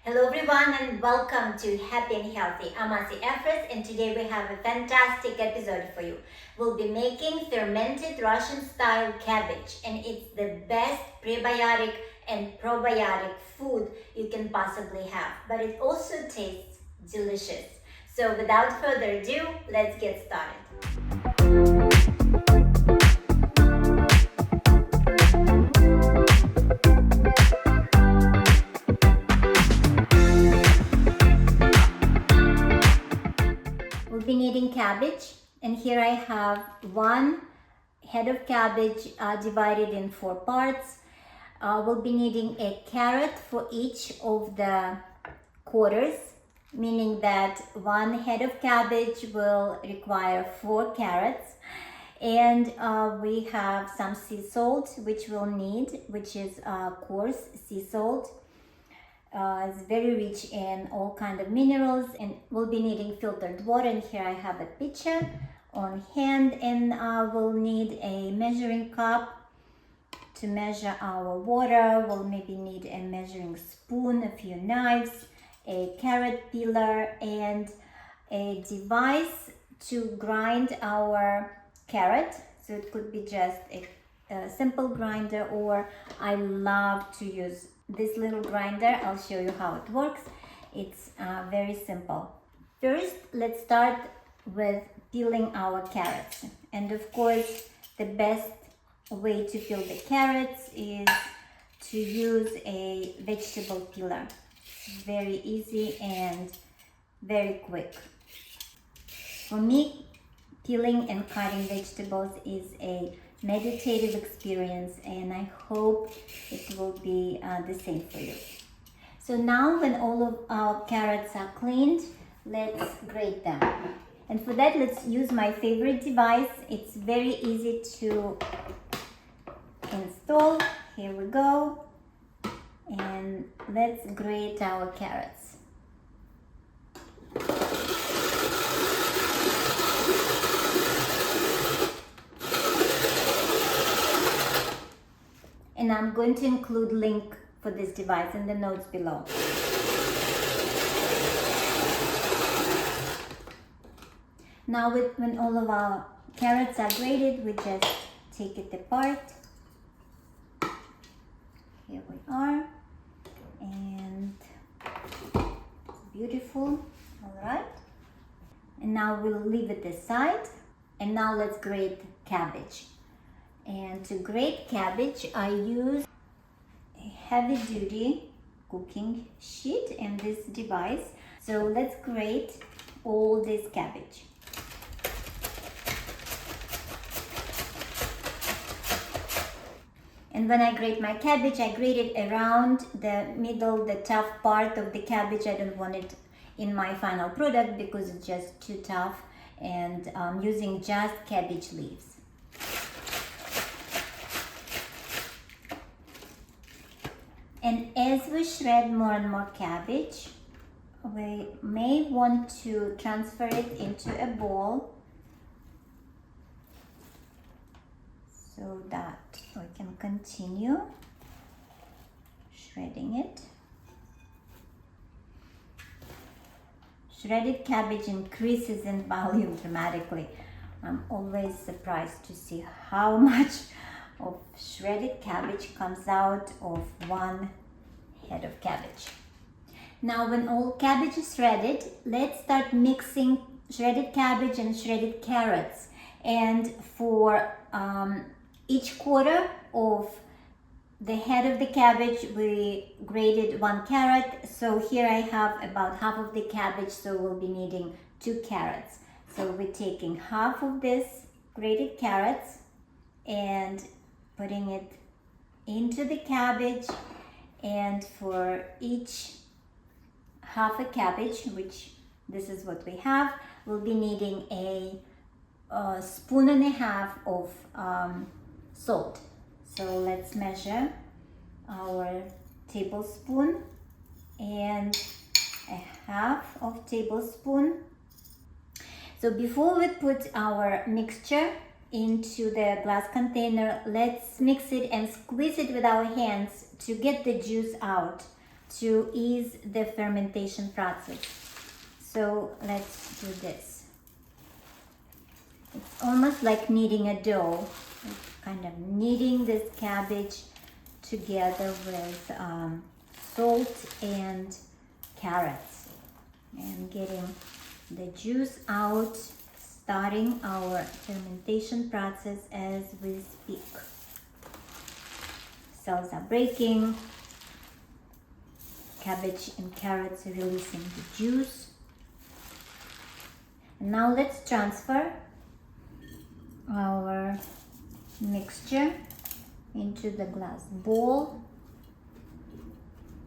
Hello everyone and welcome to Happy and Healthy. I'm Asi Efres and today we have a fantastic episode for you. We'll be making fermented Russian style cabbage and it's the best prebiotic and probiotic food you can possibly have. But it also tastes delicious. So without further ado, let's get started. We'll be needing cabbage, and here I have one head of cabbage divided in 4 parts. We'll be needing a carrot for each of the quarters, meaning that one head of cabbage will require 4 carrots. And we have some sea salt, which we'll need, which is coarse sea salt. It's very rich in all kinds of minerals, and we'll be needing filtered water. And here I have a pitcher on hand, and we'll need a measuring cup to measure our water. We'll maybe need a measuring spoon, a few knives, a carrot peeler, and a device to grind our carrot. So it could be just a simple grinder, or I love to use this little grinder. I'll show you how it works. It's very simple. First, let's start with peeling our carrots. And of course, the best way to peel the carrots is to use a vegetable peeler. It's very easy and very quick. For me, peeling and cutting vegetables is a meditative experience, and I hope it will be the same for you. So now when all of our carrots are cleaned, let's grate them. And for that, let's use my favorite device. It's very easy to install. Here we go. And let's grate our carrots. And I'm going to include link for this device in the notes below. Now when all of our carrots are grated, we just take it apart. Here we are. And it's beautiful. All right. And now we'll leave it aside. And now let's grate cabbage. And to grate cabbage, I use a heavy-duty cooking sheet and this device. So let's grate all this cabbage. And when I grate my cabbage, I grate it around the middle, the tough part of the cabbage. I don't want it in my final product because it's just too tough, and I'm using just cabbage leaves. And as we shred more and more cabbage, we may want to transfer it into a bowl so that we can continue shredding it. Shredded cabbage increases in volume dramatically. I'm always surprised to see how much of shredded cabbage comes out of one head of cabbage. Now when all cabbage is shredded, let's start mixing shredded cabbage and shredded carrots. And for each quarter of the head of the cabbage, we grated 1 carrot. So here I have about half of the cabbage, so we'll be needing 2 carrots. So we're taking half of this grated carrots and putting it into the cabbage, and for each half a cabbage, which this is what we have, we'll be needing a spoon and a half of salt. So let's measure our tablespoon and a half of tablespoon. So before we put our mixture into the glass container, let's mix it and squeeze it with our hands to get the juice out to ease the fermentation process. So let's do this. It's almost like kneading a dough, kind of kneading this cabbage together with salt and carrots and getting the juice out, starting our fermentation process as we speak. Cells are breaking, cabbage and carrots are releasing the juice. And now let's transfer our mixture into the glass bowl.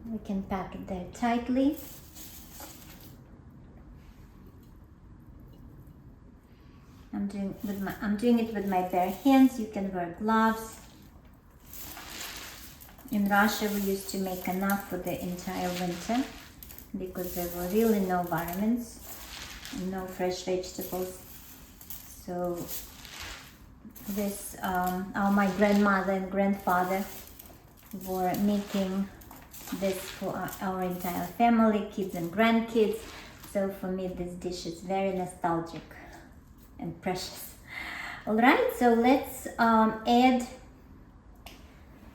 We can pack it there tightly. I'm doing it with my bare hands. You can wear gloves. In Russia, we used to make enough for the entire winter because there were really no vitamins, no fresh vegetables. So this, my grandmother and grandfather were making this for our entire family, kids and grandkids. So for me, this dish is very nostalgic and precious. All right, so let's add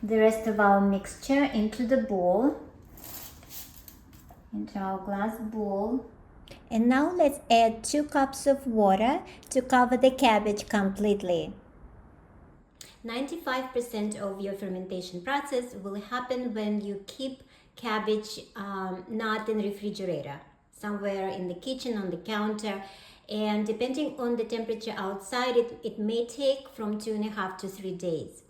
the rest of our mixture into the bowl, into our glass bowl. And now let's add 2 cups of water to cover the cabbage completely. 95% of your fermentation process will happen when you keep cabbage not in refrigerator, somewhere in the kitchen, on the counter. And depending on the temperature outside, it may take from 2.5 to 3 days.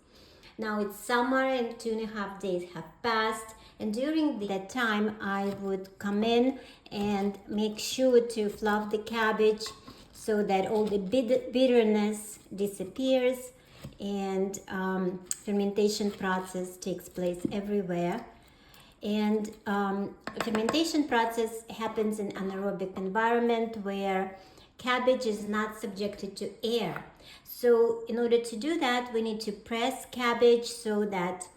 Now it's summer and 2.5 days have passed, and during that time I would come in and make sure to fluff the cabbage so that all the bitterness disappears and fermentation process takes place everywhere. And fermentation process happens in anaerobic environment where cabbage is not subjected to air. So in order to do that, we need to press cabbage so that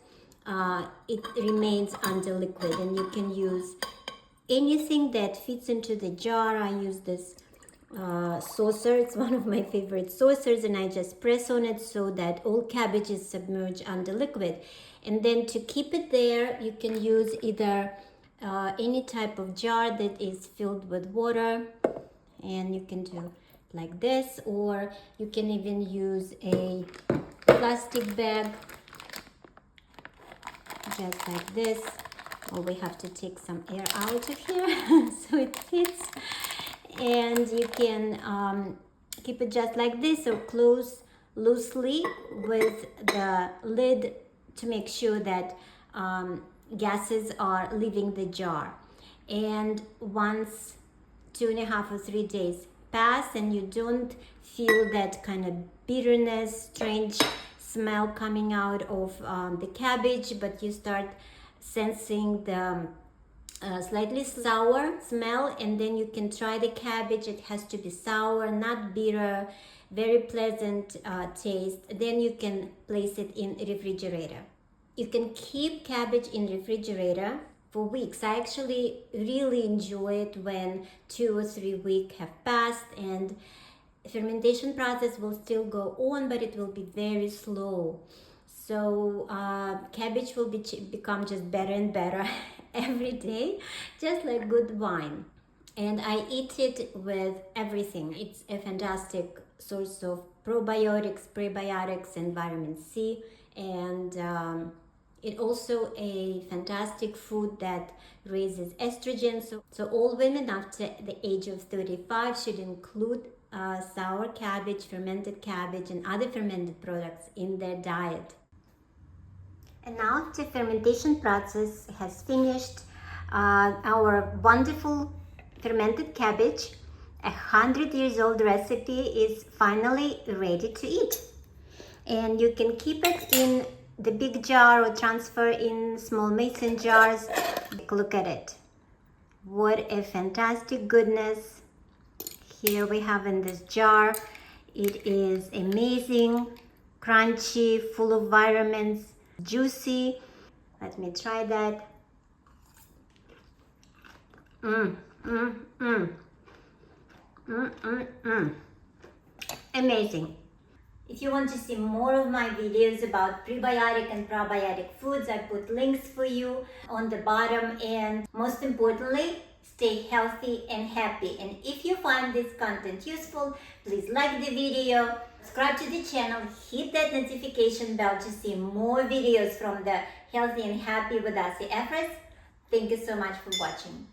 it remains under liquid. And you can use anything that fits into the jar. I use this saucer. It's one of my favorite saucers, and I just press on it so that all cabbage is submerged under liquid. And then to keep it there, you can use either any type of jar that is filled with water, and you can do like this, or you can even use a plastic bag just like this. Or we have to take some air out of here so it fits. And you can keep it just like this or close loosely with the lid to make sure that gases are leaving the jar. And once 2.5 or 3 days pass and you don't feel that kind of bitterness, strange smell coming out of the cabbage, but you start sensing the slightly sour smell, and then you can try the cabbage. It has to be sour, not bitter, very pleasant taste. Then you can place it in refrigerator. You can keep cabbage in refrigerator for weeks. I actually really enjoy it when 2 or 3 weeks have passed, and fermentation process will still go on, but it will be very slow. So cabbage will become just better and better every day, just like good wine. And I eat it with everything. It's a fantastic source of probiotics, prebiotics, and vitamin C. And it also a fantastic food that raises estrogen. So all women after the age of 35 should include sour cabbage, fermented cabbage, and other fermented products in their diet. And now the fermentation process has finished. Our wonderful fermented cabbage, 100 years old recipe, is finally ready to eat. And you can keep it in the big jar or transfer in small mason jars. Look at it. What a fantastic goodness. Here we have in this jar. It is amazing, crunchy, full of vitamins, juicy. Let me try that. Amazing. If you want to see more of my videos about prebiotic and probiotic foods, I put links for you on the bottom. And most importantly, stay healthy and happy. And if you find this content useful, please like the video, subscribe to the channel, hit that notification bell to see more videos from the Healthy and Happy with Asi efforts. Thank you so much for watching.